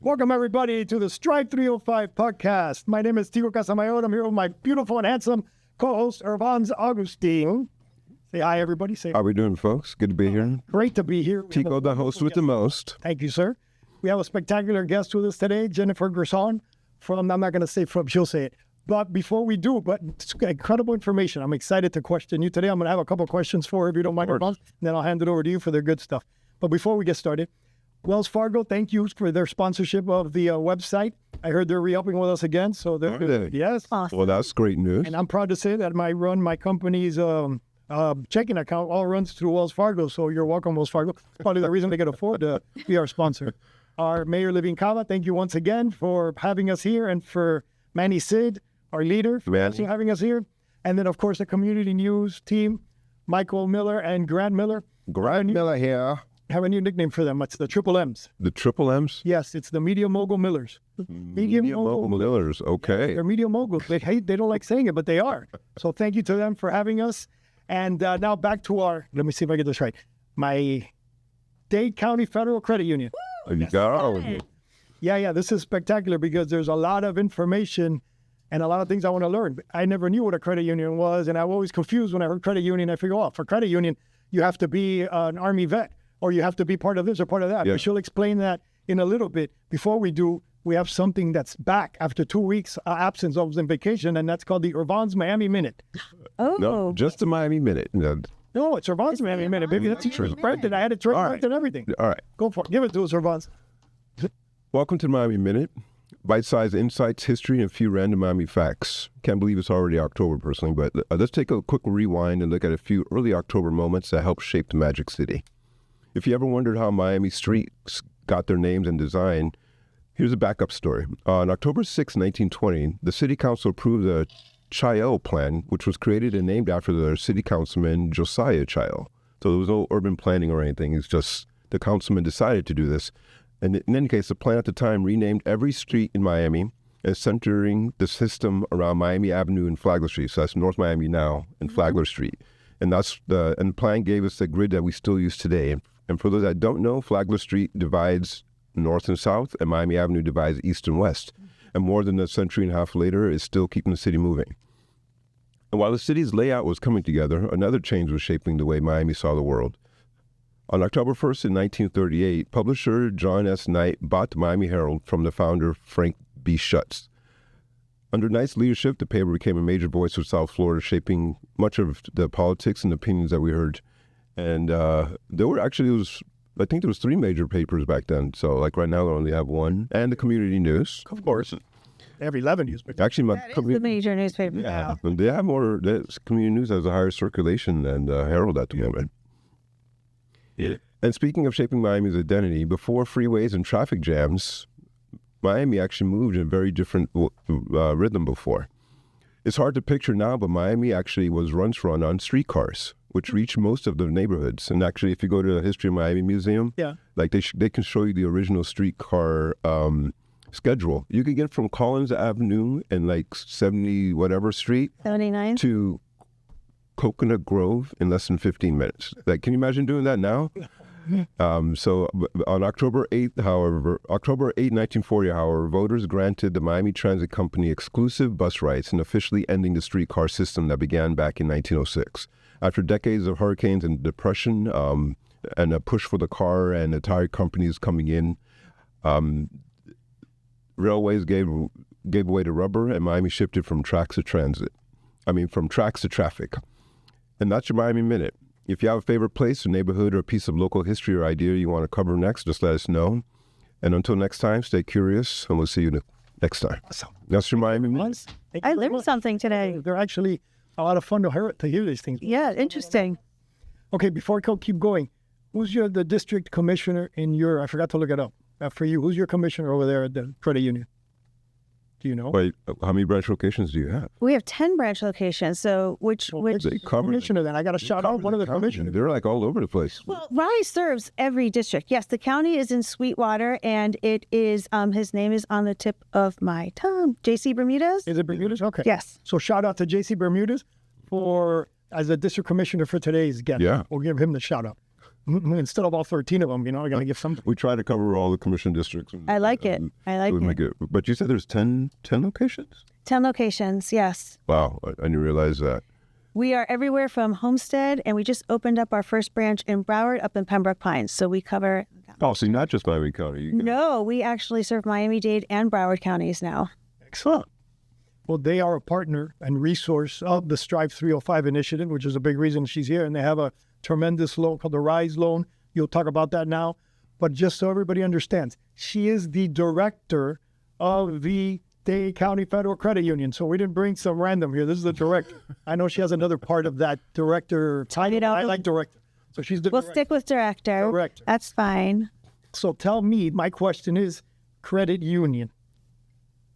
Welcome, everybody, to the Strive305 podcast. My name is Tico Casamayor. I'm here with my beautiful and handsome co-host, Irvans Augustin. Say hi, everybody. Say How are we doing, folks? Good to be here. Great to be here. Tico, the host with the most. Thank you, sir. We have a spectacular guest with us today, Jennifer Gerson from, I'm not going to say from, she'll say it. But before we do, it's incredible information. I'm excited to question you today. I'm going to have a couple of questions for her, if you don't mind, Irvans, and then I'll hand it over to you for their good stuff. But before we get started, Wells Fargo, thank you for their sponsorship of the website. I heard they're re-upping with us again. So they're yes. Awesome. Well, that's great news. And I'm proud to say that my company's checking account all runs through Wells Fargo. So you're welcome, Wells Fargo. Probably the reason they can afford to be our sponsor. Our Mayor Living Cava, thank you once again for having us here, and for Manny Sid, our leader, for having us here. And then, of course, the community news team, Michael Miller and Grant Miller. Grant Miller here. Have a new nickname for them. It's the Triple M's. The Triple M's? Yes, it's the Media Mogul Millers. Media Mogul Millers, okay. Yeah, they're media moguls. They don't like saying it, but they are. So thank you to them for having us. And now back to let me see if I get this right, Miami-Dade County Federal Credit Union. You got all of it. Yeah, this is spectacular because there's a lot of information and a lot of things I want to learn. I never knew what a credit union was, and I was always confused when I heard credit union. I figure, for credit union, you have to be an Army vet, or you have to be part of this or part of that. Yeah. But she'll explain that in a little bit. Before we do, we have something that's back after 2 weeks absence. I was on vacation, and that's called the Irvans Miami Minute. Oh. No, just the Miami Minute. No, it's Irvans Miami Minute, baby. That's printed. I had it trademarked and everything. All right. Go for it. Give it to us, Irvans. Welcome to the Miami Minute. Bite-sized insights, history, and a few random Miami facts. Can't believe it's already October, personally, but let's take a quick rewind and look at a few early October moments that helped shape the Magic City. If you ever wondered how Miami streets got their names and design, here's a backup story. On October 6, 1920, the City Council approved the Chiel Plan, which was created and named after the city councilman Josiah Chiel. So there was no urban planning or anything. It's just the councilman decided to do this. And in any case, the plan at the time renamed every street in Miami as centering the system around Miami Avenue and Flagler Street. So that's North Miami now and Flagler Street. And the plan gave us the grid that we still use today. And for those that don't know, Flagler Street divides north and south, and Miami Avenue divides east and west. And more than a century and a half later, it's still keeping the city moving. And while the city's layout was coming together, another change was shaping the way Miami saw the world. On October 1st in 1938, publisher John S. Knight bought the Miami Herald from the founder Frank B. Schutz. Under Knight's leadership, the paper became a major voice of South Florida, shaping much of the politics and opinions that we heard. And I think there was 3 major papers back then. So like right now, they only have one. And the community news, of course. They have 11 newspapers. Actually, the major newspaper. Yeah, they have more. Community news has a higher circulation than the Herald at the moment. Yeah. And speaking of shaping Miami's identity, before freeways and traffic jams, Miami actually moved in a very different rhythm before. It's hard to picture now, but Miami actually was once run on streetcars, which reached most of the neighborhoods. And actually, if you go to the History of Miami Museum, like they can show you the original streetcar schedule. You could get from Collins Avenue and like 70 whatever street 79 to Coconut Grove in less than 15 minutes. Like, can you imagine doing that now? So on October 8, 1940, however, voters granted the Miami Transit Company exclusive bus rights and officially ending the streetcar system that began back in 1906. After decades of hurricanes and depression and a push for the car and the tire companies coming in, railways gave way to rubber, and Miami shifted from tracks to traffic. And that's your Miami Minute. If you have a favorite place, a neighborhood, or a piece of local history or idea you want to cover next, just let us know. And until next time, stay curious, and we'll see you next time. That's your Miami Minute. I learned something today. They're actually a lot of fun to hear these things. Yeah, interesting. Okay, before I keep going, who's the district commissioner in I forgot to look it up. For you, who's your commissioner over there at the credit union? Do you know? Wait, how many branch locations do you have? We have 10 branch locations. So which They cover Commissioner, then I got to shout out one of the commissioners. They're like all over the place. well, Rise serves every district. Yes, the county is in Sweetwater, and it is his name is on the tip of my tongue. JC Bermudez. Is it Bermudez? Okay. Yes. So shout out to JC Bermudez as a district commissioner for today's guest. Yeah. We'll give him the shout out. Instead of all 13 of them, I got to give some. We try to cover all the commission districts. I like it. I like it. But you said there's 10 locations? 10 locations. Yes. Wow, I didn't realize that. We are everywhere from Homestead, and we just opened up our first branch in Broward up in Pembroke Pines. So we cover. Oh, so not just Miami County. No, we actually serve Miami-Dade and Broward counties now. Excellent. Well, they are a partner and resource of the Strive305 initiative, which is a big reason she's here. And they have a tremendous loan called the Rise Loan. You'll talk about that now. But just so everybody understands, she is the director of the Dade County Federal Credit Union. So we didn't bring some random here. This is the director. I know she has another part of that director title. I like director. So she's the We'll director. stick with director. Director. That's fine. So tell me, my question is credit union.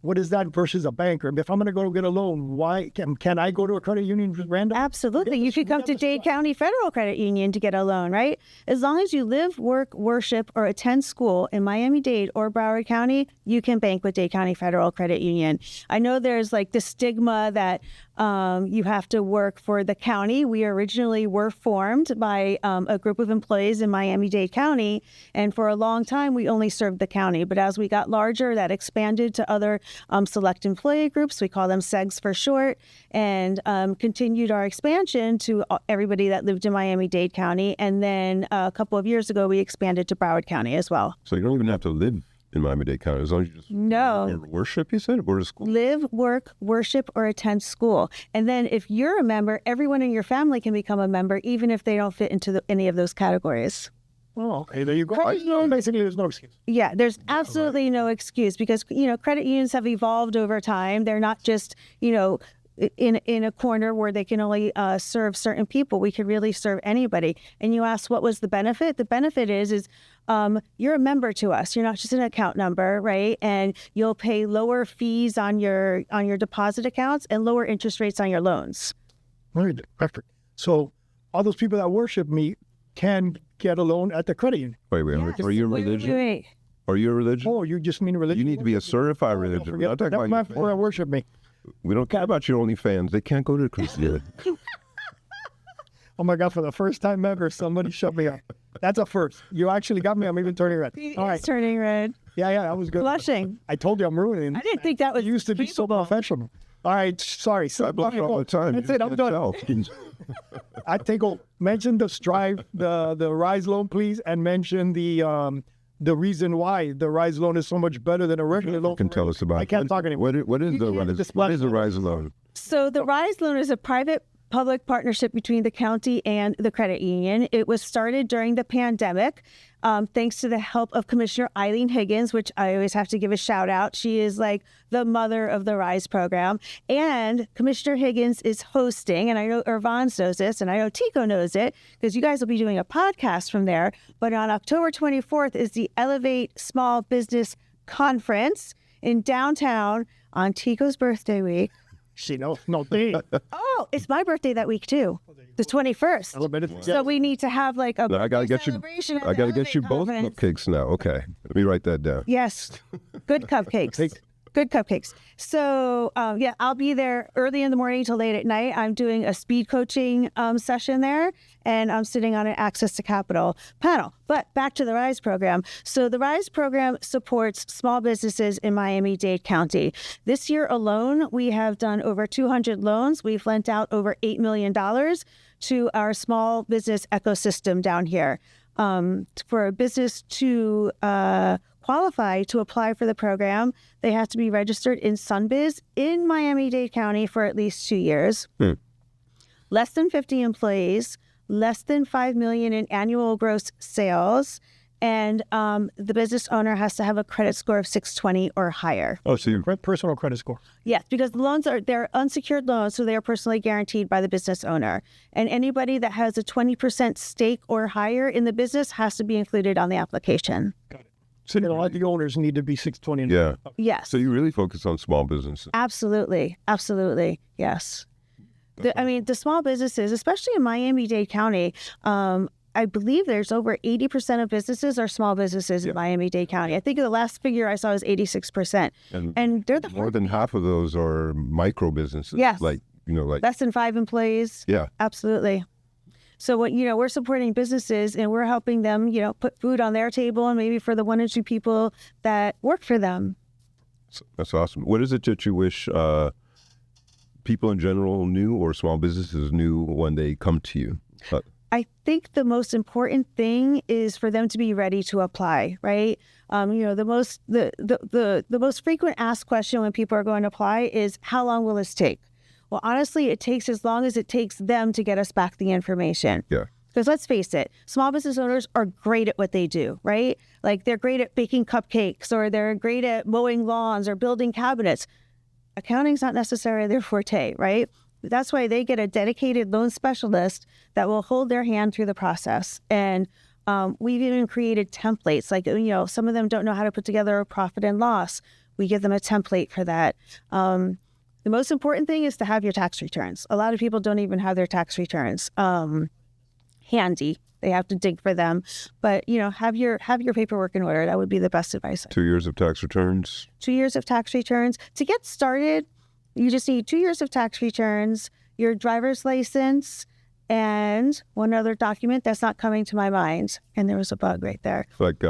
What is that versus a banker? If I'm going to go get a loan, why can I go to a credit union just random? Absolutely. You could come to Dade County Federal Credit Union to get a loan, right? As long as you live, work, worship, or attend school in Miami-Dade or Broward County, you can bank with Dade County Federal Credit Union. I know there's like the stigma that you have to work for the county. We originally were formed by a group of employees in Miami-Dade County, and for a long time we only served the county. But as we got larger, that expanded to other select employee groups. We call them SEGs for short, and continued our expansion to everybody that lived in Miami-Dade County. And then a couple of years ago, we expanded to Broward County as well. So you don't even have to live in Miami-Dade County as long as you just worship, you said, or to school? Live, work, worship, or attend school. And then if you're a member, everyone in your family can become a member, even if they don't fit into any of those categories. Oh, okay, there you go. Basically, there's no excuse. Yeah, there's absolutely no excuse because, credit unions have evolved over time. They're not just, in a corner where they can only serve certain people. We could really serve anybody. And you asked what was the benefit? The benefit is you're a member to us. You're not just an account number, right? And you'll pay lower fees on your deposit accounts and lower interest rates on your loans. Very good. Perfect. So all those people that worship me can get a loan at the credit union. Wait. Yes. Are you a religion? Wait. Are you a religion? Oh, you just mean religion? You need to be a certified religion. We're not talking Never about mind your for fans. worship me. We don't care about your OnlyFans. They can't go to the Christian. Oh my God, for the first time ever, somebody shut me up. That's a first. You actually got me. I'm even turning red. All right. It's turning red. Yeah, that was good. Blushing. I told you I'm ruining. I didn't think that was You used to be so capable. professional. All right, sorry. I blush all the time. That's it. I'm done. I mention the Strive, the Rise loan, please, and mention the reason why the Rise loan is so much better than a regular loan. You can tell us about. I can't talk anymore. What is the Rise loan? So the Rise loan is a private-public partnership between the county and the credit union. It was started during the pandemic, thanks to the help of Commissioner Eileen Higgins, which I always have to give a shout out. She is like the mother of the Rise program. And Commissioner Higgins is hosting, and I know Irvans knows this, and I know Tico knows it, because you guys will be doing a podcast from there. But on October 24th is the Elevate Small Business Conference in downtown on Tico's birthday week. She knows nothing. Oh, it's my birthday that week too, the 21st. So we need to have like a I gotta get you. celebration. I gotta get you both cupcakes now. Okay, let me write that down. Yes, good cupcakes. Good cupcakes. So I'll be there early in the morning till late at night. I'm doing a speed coaching session there, and I'm sitting on an Access to Capital panel. But back to the RISE program. So the RISE program supports small businesses in Miami-Dade County. This year alone, we have done over 200 loans. We've lent out over $8 million to our small business ecosystem down here. For a business to qualify to apply for the program, they have to be registered in Sunbiz in Miami-Dade County for at least 2 years. Less than 50 employees, less than $5 million in annual gross sales, and the business owner has to have a credit score of 620 or higher. Oh, so you Personal credit score. Yes, because the loans they're unsecured loans, so they are personally guaranteed by the business owner. And anybody that has a 20% stake or higher in the business has to be included on the application. Got it. So a lot of the owners need to be 620. Yeah. Yes. So you really focus on small businesses. Absolutely. Absolutely. Yes. The small businesses, especially in Miami-Dade County, I believe there's over 80% of businesses are small businesses in Miami-Dade County. I think the last figure I saw was 86%. And they're the more than half of those are micro businesses. Yes. Like less than 5 employees. Yeah. Absolutely. So we're supporting businesses and we're helping them, put food on their table and maybe for the 1 or 2 people that work for them. That's awesome. What is it that you wish people in general knew or small businesses knew when they come to you? I think the most important thing is for them to be ready to apply, right? The most frequent asked question when people are going to apply is, how long will this take? Well, honestly, it takes as long as it takes them to get us back the information. Yeah. Because let's face it, small business owners are great at what they do, right? Like they're great at baking cupcakes or they're great at mowing lawns or building cabinets. Accounting's not necessarily their forte, right? That's why they get a dedicated loan specialist that will hold their hand through the process. And we've even created templates. Like, some of them don't know how to put together a profit and loss. We give them a template for that. The most important thing is to have your tax returns. A lot of people don't even have their tax returns handy. They have to dig for them. But, have your paperwork in order. That would be the best advice. 2 years of tax returns. 2 years of tax returns. To get started, you just need 2 years of tax returns, your driver's license, and one other document that's not coming to my mind. And there was a bug right there. Like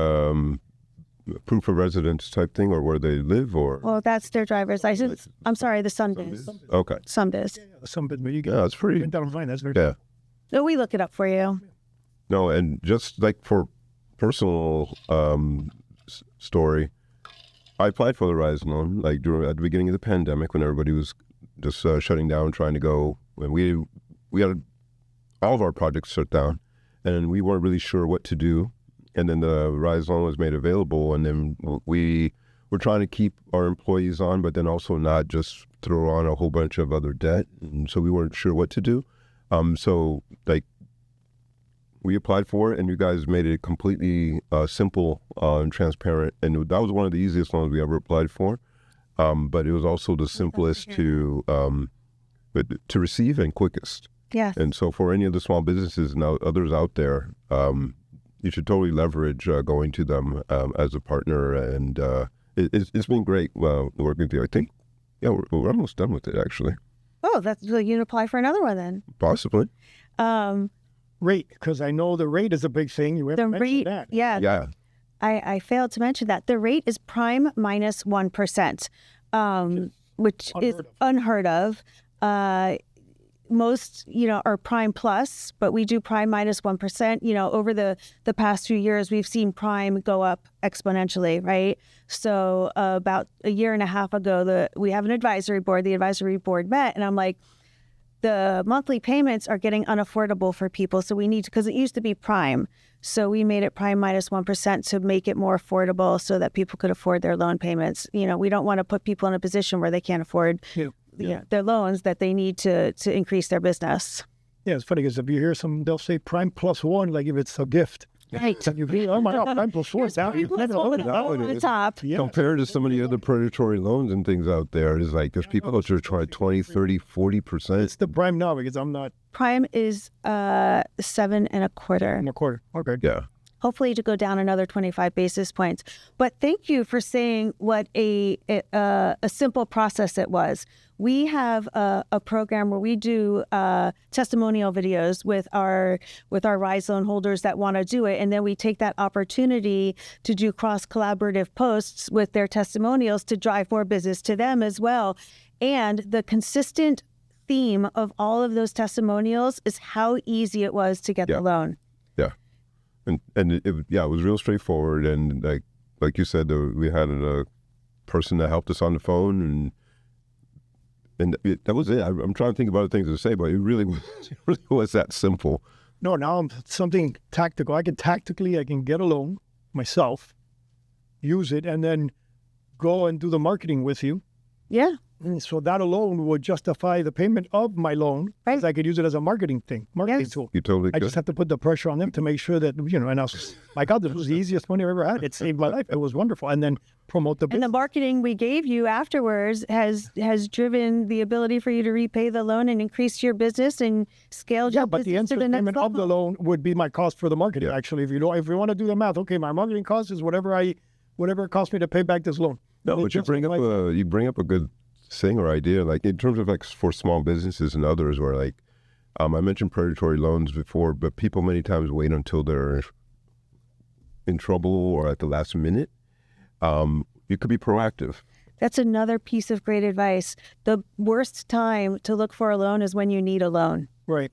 proof of residence type thing, or where they live, or? Well, that's their driver's license. I'm sorry, the SunBiz. Okay. SunBiz. Some bit, but you Yeah, it's pretty. down fine. That's very. Yeah. No, we look it up for you. No, and just like for personal story, I applied for the Rise loan at the beginning of the pandemic when everybody was just shutting down, trying to go. When we had all of our projects shut down, and we weren't really sure what to do. And then the Rise loan was made available, and then we were trying to keep our employees on, but then also not just throw on a whole bunch of other debt. And so we weren't sure what to do. We applied for it, and you guys made it completely simple and transparent. And that was one of the easiest loans we ever applied for. But it was also the simplest to receive and quickest. Yeah. And so for any of the small businesses and others out there, you should totally leverage going to them as a partner. And it's been great working with you. I think, we're almost done with it, actually. Oh, you can apply for another one then. Possibly. Rate, because I know the rate is a big thing. You haven't mentioned that. Yeah. Yeah. I failed to mention that. The rate is prime minus 1%, which is unheard of. Most, are prime plus, but we do prime minus 1%. Over the past few years, we've seen prime go up exponentially, right? So about a year and a half ago, we have an advisory board. The advisory board met, and I'm like, the monthly payments are getting unaffordable for people. So we need to, because it used to be prime. So we made it prime minus 1% to make it more affordable so that people could afford their loan payments. We don't want to put people in a position where they can't afford their loans that they need to increase their business. Yeah, it's funny because if you hear they'll say prime plus 1, like if it's a gift. Right. And you think, oh my God, prime plus 1. Now you never know that. On the top. Yeah. Compared to some of the other predatory loans and things out there, it's like there's people out there trying 20, 30, 40%. It's the prime now because I'm not Prime is 7.25%. in a quarter. Okay. Yeah. Hopefully to go down another 25 basis points. But thank you for saying what a simple process it was. We have a program where we do testimonial videos with our Rise loan holders that want to do it, and then we take that opportunity to do cross-collaborative posts with their testimonials to drive more business to them as well. And the consistent theme of all of those testimonials is how easy it was to get the loan. Yeah. And it was real straightforward. And like you said, we had a person that helped us on the phone, and that was it. I'm trying to think of other things to say, but it really was that simple. No, now I'm something tactical. I can get a loan myself, use it, and then go and do the marketing with you. Yeah. And so that alone would justify the payment of my loan, Right. because I could use it as a marketing Yes. tool. You totally I could. just have to put the pressure on them to make sure that, and I was, my God, this was the easiest money I ever had. It saved my life. It was wonderful. And then promote the And the business. marketing we gave you afterwards has driven the ability for you to repay the loan and increase your business and scale your But the business to interest the next payment of the level. loan would be my cost for the marketing. Yeah. Actually, if you want to do the math, okay, my marketing cost is whatever it costs me to pay back this loan. No, but you bring up a good thing or idea, like in terms of like for small businesses and others, where like I mentioned predatory loans before, but people many times wait until they're in trouble or at the last minute. You could be proactive. That's another piece of great advice. The worst time to look for a loan is when you need a loan, Right.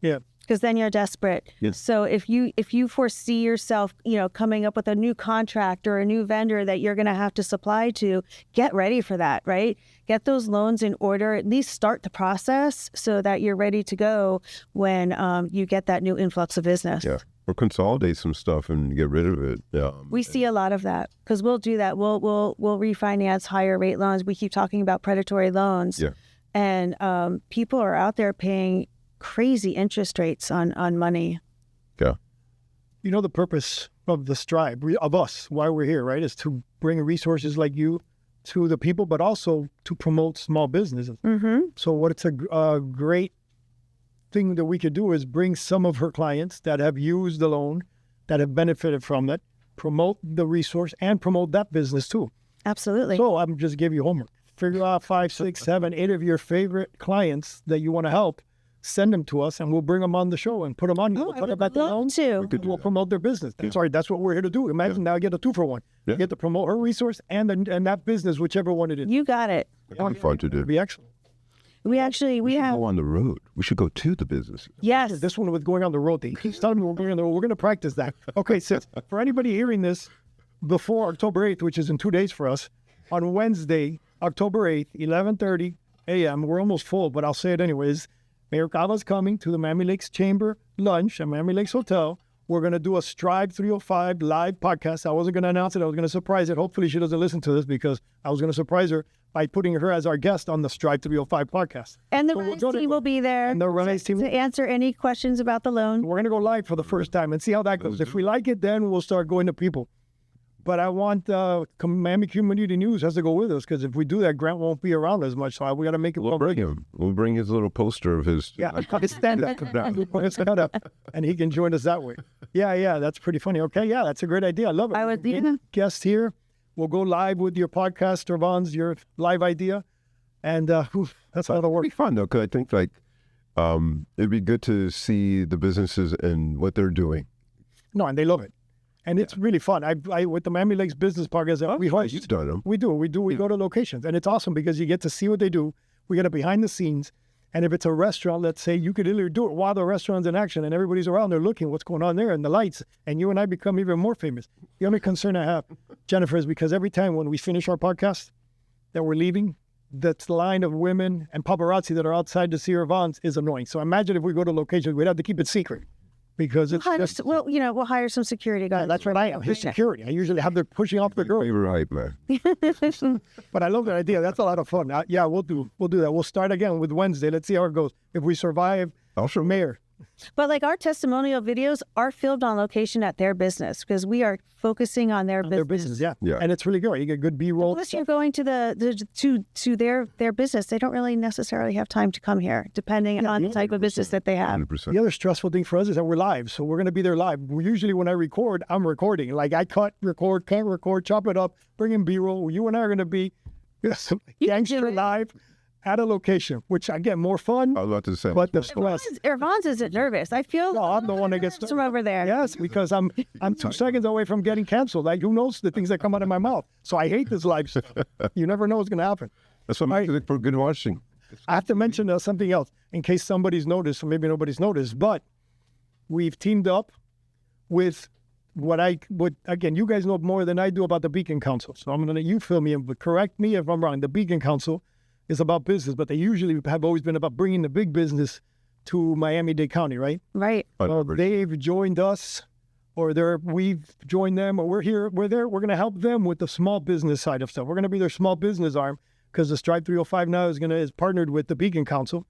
Yeah. because then you're desperate. Yes. So if you foresee yourself, coming up with a new contract or a new vendor that you're going to have to supply to, get ready for that, right? Get those loans in order, at least start the process so that you're ready to go when you get that new influx of business. Yeah. Or consolidate some stuff and get rid of it. Yeah. We see a lot of that because we'll do that. We'll refinance higher rate loans. We keep talking about predatory loans. Yeah. And people are out there paying crazy interest rates on money. Yeah. The purpose of the Strive, of us, why we're here, right, is to bring resources like you to the people, but also to promote small businesses. Mm-hmm. So what it's a great thing that we could do is bring some of her clients that have used the loan, that have benefited from it, promote the resource and promote that business too. Absolutely. So I'm just give you homework. Figure out 5, 6, 7, 8 of your favorite clients that you want to help. Send them to us, and we'll bring them on the show and put them on. Oh, We'll I talk would about the love loans. to. We'll promote their business. Sorry, that's what we're here to do. Imagine now I get a 2-for-1. Yeah. You get to promote her resource and that business, whichever one it is. You got it. It'd be fun to do. It'd be excellent. We should have, go on the road. We should go to the business. yes. This one with going on the road. They keep telling me we're going on the road. We're going to practice that. Okay, so for anybody hearing this before October 8th, which is in 2 days for us, on Wednesday, October 8th, 11:30 a.m., we're almost full, but I'll say it anyways. Mayor Cava's coming to the Miami Lakes Chamber lunch at Miami Lakes Hotel. We're going to do a Strive305 live podcast. I wasn't going to announce it. I was going to surprise it. Hopefully she doesn't listen to this because I was going to surprise her by putting her as our guest on the Strive305 podcast. And the So we'll Rise go to- team will be there And the Rise team. to answer any questions about the loan. We're going to go live for the first time and see how that goes. If we like it, then we'll start going to people. But I want Miami Community News has to go with us because if we do that, Grant won't be around as much. So we got to make it. We'll bring him. We'll bring his little poster of his. Yeah, stand up. Let's cut up, and he can join us that way. Yeah, that's pretty funny. Okay, yeah, that's a great idea. I love it. I would, Get yeah. guest here. We'll go live with your podcast, Irvans, your live idea, and that's a lot of work. It'd be fun though, because I think like it'd be good to see the businesses and what they're doing. No, and they love it. And it's really fun. I with the Miami Lakes Business Podcast, we host. You've done them. We do. We go to locations, and it's awesome because you get to see what they do. We get a behind the scenes, and if it's a restaurant, let's say, you could literally do it while the restaurant's in action, and everybody's around there looking what's going on there and the lights, and you and I become even more famous. The only concern I have, Jennifer, is because every time when we finish our podcast that we're leaving, that line of women and paparazzi that are outside to see Irvans is annoying. So imagine if we go to locations, we'd have to keep it secret. Because it's just, We'll hire some security guys. that's what I am, his security. I usually have them pushing off the girl. Favorite hype man. But I love that idea. That's a lot of fun. Yeah, we'll do that. We'll start again with Wednesday. Let's see how it goes. If we survive, I'll show Mayor. But like our testimonial videos are filmed on location at their business because we are focusing on their business. Their business, yeah. Yeah. And it's really good. You get good B-roll. Unless you're going to their business, they don't really necessarily have time to come here, depending on the type of business that they have. 100%. The other stressful thing for us is that we're live. So we're going to be there live. Usually when I record, I'm recording. Like I cut, record, chop it up, bring in B-roll. You and I are going to be gangster live at a location, which again, more fun, I was about to say. but the stress. Irvans isn't nervous. I feel No, I'm the one that gets from over there. Yes, because I'm 2 seconds away from getting canceled. Like, who knows the things that come out of my mouth? So I hate this live stuff. You never know what's going to happen. That's what makes it for good watching. I have to mention something else in case somebody's noticed, or maybe nobody's noticed, but we've teamed up with what again, you guys know more than I do about the Beacon Council. So I'm going to let you fill me in, but correct me if I'm wrong. The Beacon Council is about business, but they usually have always been about bringing the big business to Miami-Dade County, right? Right. They've joined us, or we've joined them, or we're there. We're going to help them with the small business side of stuff. We're going to be their small business arm, because the Strive305 now is partnered with the Beacon Council.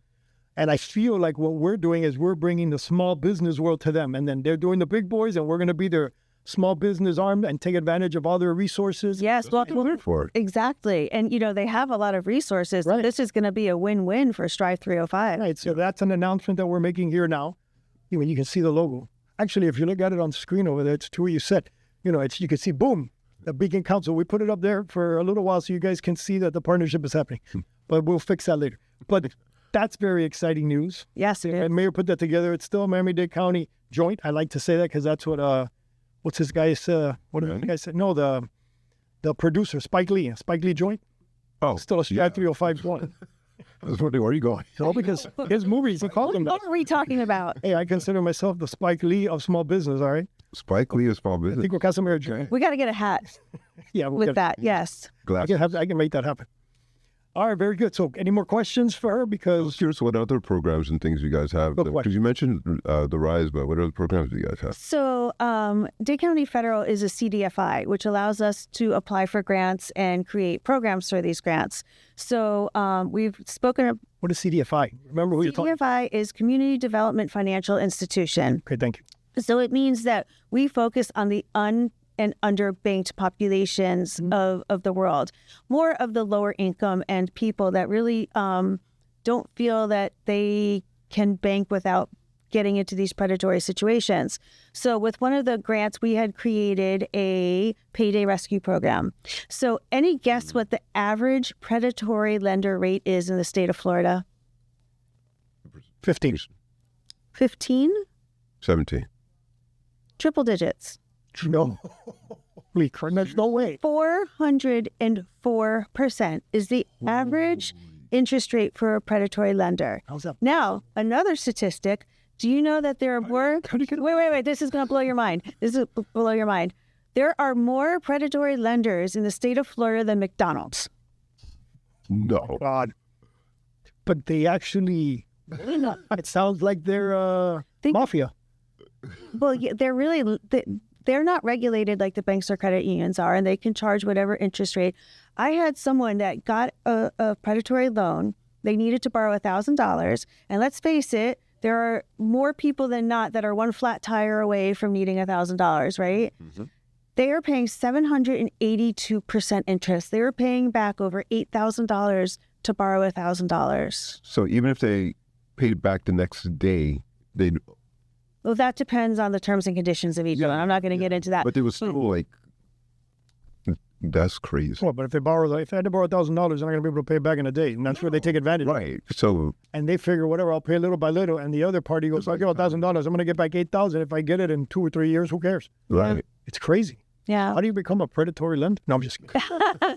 And I feel like what we're doing is we're bringing the small business world to them. And then they're doing the big boys, and we're going to be their small business arm and take advantage of all their resources. Yes, well, for it. exactly. And, they have a lot of resources. Right. This is going to be a win-win for Strive305. Right, so that's an announcement that we're making here now. You can see the logo. Actually, if you look at it on the screen over there, it's to where you said, you can see, boom, the Beacon Council. We put it up there for a little while so you guys can see that the partnership is happening. But we'll fix that later. But that's very exciting news. Yes, it is. And Mayor put that together. It's still a Miami-Dade County joint. I like to say that because that's what, what's this guy's, what did the guy say? No, the producer, Spike Lee joint. Oh, Still a Strive305 joint. I was wondering, where are you going? So because his movies, he called them that. What are we talking about? Hey, I consider myself the Spike Lee of small business, all right? Spike Lee is small business. Tico Casamayor joint. We got to get a hat Yeah, with that. Yes. Glasses. I can make that happen. All right, very good. So any more questions for her? I was Because curious what other programs and things you guys have. Good question. Because you mentioned the Rise, but what other programs do you guys have? So Dade County Federal is a CDFI, which allows us to apply for grants and create programs for these grants. So we've spoken. what is CDFI? Remember who you're talking CDFI is Community Development Financial Institution. Okay, thank you. So it means that we focus on the and underbanked populations of the world, more of the lower income and people that really don't feel that they can bank without getting into these predatory situations. So with one of the grants, we had created a payday rescue program. So any guess what the average predatory lender rate is in the state of Florida? 15. 15? 17. Triple digits. No. Holy crap, there's no way. 404% is the average interest rate for a predatory lender. How's that? Now, another statistic, do you know that there are more... Wait, this is going to blow your mind. This is blow your mind. There are more predatory lenders in the state of Florida than McDonald's. No. God. But they actually, it sounds like they're mafia. Well, yeah, they're not regulated like the banks or credit unions are, and they can charge whatever interest rate. I had someone that got a predatory loan. They needed to borrow $1,000. And let's face it, there are more people than not that are one flat tire away from needing $1,000, right? Mm-hmm. They are paying 782% interest. They were paying back over $8,000 to borrow $1,000. So even if they paid back the next day, they'd... Well, that depends on the terms and conditions of each one. I'm not going to get into that. But it was still like, that's crazy. Well, but if they had to borrow $1,000, they're not going to be able to pay it back in a day. And that's where they take advantage. Right. So... And they figure, whatever, I'll pay little by little. And the other party goes, I give $1,000. I'm going to get back $8,000. If I get it in 2 or 3 years, who cares? Right. It's crazy. Yeah. How do you become a predatory lender? No, I'm just kidding.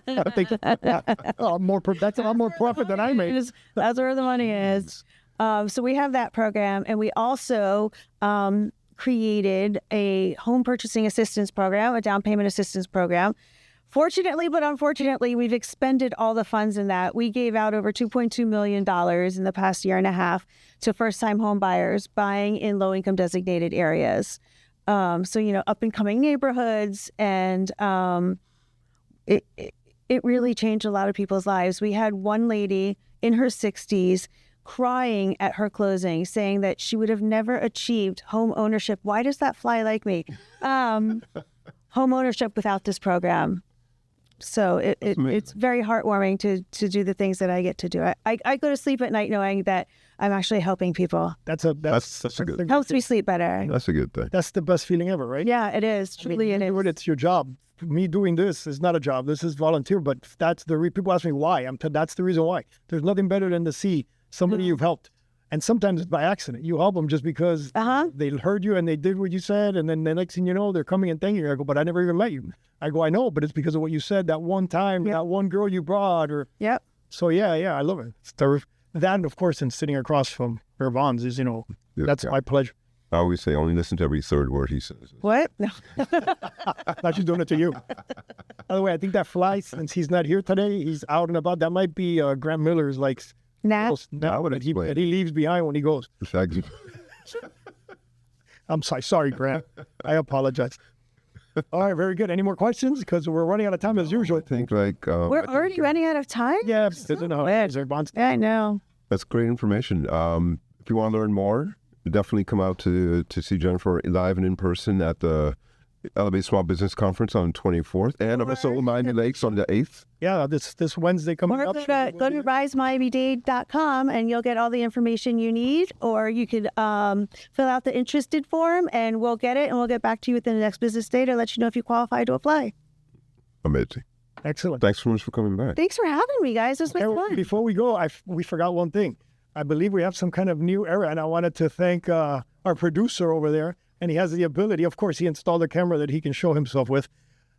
I think that's a lot more profit than I made. That's where the money is. So we have that program, and we also created a home purchasing assistance program, a down payment assistance program. Fortunately, but unfortunately, we've expended all the funds in that. We gave out over $2.2 million in the past year and a half to first-time home buyers buying in low-income designated areas. So, up-and-coming neighborhoods, and it really changed a lot of people's lives. We had one lady in her 60s crying at her closing, saying that she would have never achieved home ownership. Why does that fly like me? Home ownership without this program. So it's very heartwarming to do the things that I get to do. I go to sleep at night knowing that I'm actually helping people. That's a good. Helps me sleep better. That's a good thing. That's the best feeling ever, right? Yeah, it is. Truly, it is. It's your job. Me doing this is not a job. This is volunteer. But that's people ask me why. That's the reason why. There's nothing better than to see somebody you've helped. And sometimes it's by accident. You help them just because they heard you and they did what you said. And then the next thing you know, they're coming and thanking you. I go, but I never even met you. I go, I know, but it's because of what you said that one time, that one girl you brought. Yep. So, yeah, I love it. It's terrific. That, of course, and sitting across from Irvans is, that's my pleasure. I always say only listen to every third word he says. What? No. Not just doing it to you. By the way, I think that fly, since he's not here today, he's out and about. That might be Grant Miller's, Nat? That he leaves behind when he goes. I'm sorry, Grant. I apologize. All right, very good. Any more questions? Because we're running out of time as usual. I think like We're already running out of time? Yeah, yeah, I know. that's great information. If you want to learn more, definitely come out to see Jennifer live and in person at the Elevate Small Business Conference on 24th, and also Miami Lakes on the 8th. Yeah, this Wednesday coming Or up. go to risemiamidade.com and you'll get all the information you need, or you could fill out the interested form and we'll get it and we'll get back to you within the next business day to let you know if you qualify to apply. Amazing. Excellent. Thanks so much for coming back. Thanks for having me, guys. This was fun. Before we go, we forgot one thing. I believe we have some kind of new era, and I wanted to thank our producer over there. And he has the ability, of course, he installed a camera that he can show himself with.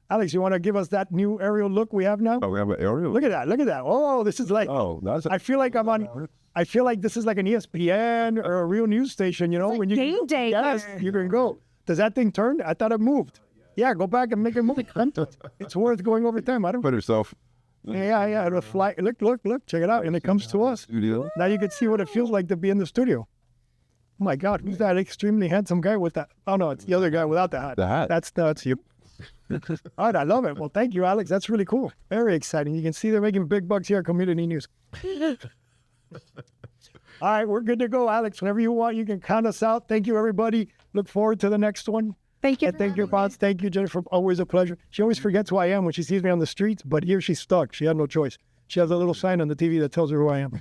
Alex, you want to give us that new aerial look we have now? Oh, we have an aerial? Look at that. Look at that. Oh, this is like, I feel like I feel like this is like an ESPN or a real news station, you know? It's like when you game day. Yes, you can go. Does that thing turn? I thought it moved. Yeah, go back and make it move. It's worth going over time. I don't. Put herself. Yeah. It'll fly. Look. Check it out. And it comes to us. Studio. Now you can see what it feels like to be in the studio. Oh my God, who's that extremely handsome guy with that? Oh no, it's the other guy without the hat. The hat. That's you. All right, I love it. Well, thank you, Alex. That's really cool. Very exciting. You can see they're making big bucks here at Community News. All right, we're good to go, Alex. Whenever you want, you can count us out. Thank you, everybody. Look forward to the next one. Thank you. And thank you, boss. Thank you, Jennifer. Always a pleasure. She always forgets who I am when she sees me on the streets, but here she's stuck. She had no choice. She has a little sign on the TV that tells her who I am.